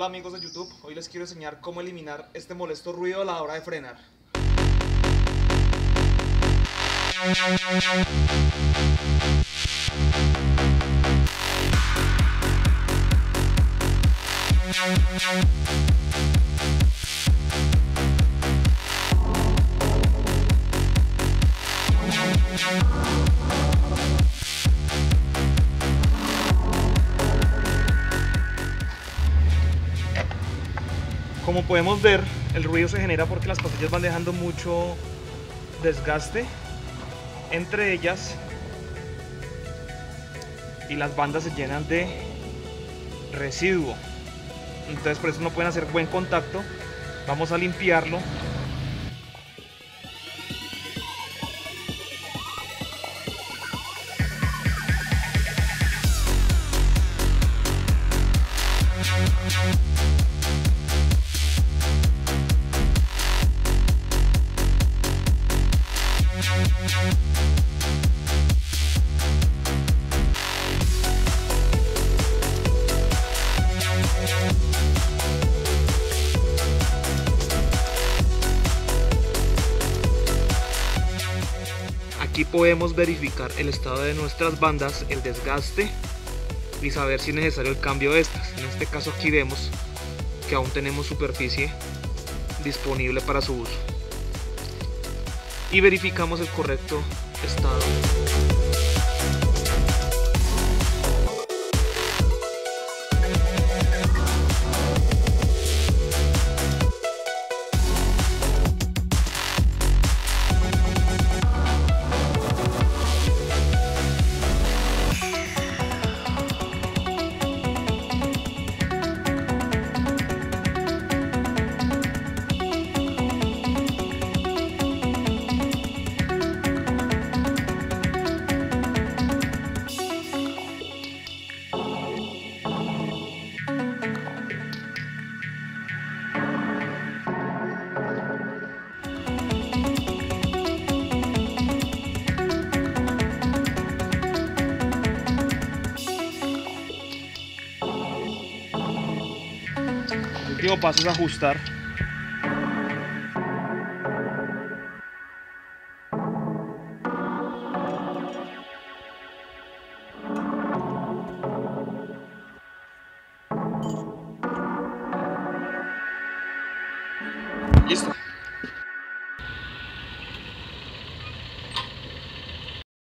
Hola amigos de YouTube, hoy les quiero enseñar cómo eliminar este molesto ruido a la hora de frenar. Como podemos ver, el ruido se genera porque las pastillas van dejando mucho desgaste entre ellas y las bandas se llenan de residuo. Entonces por eso no pueden hacer buen contacto. Vamos a limpiarlo. Aquí podemos verificar el estado de nuestras bandas, el desgaste y saber si es necesario el cambio de estas. En este caso aquí vemos que aún tenemos superficie disponible para su uso. Y verificamos el correcto estado. El último paso es ajustar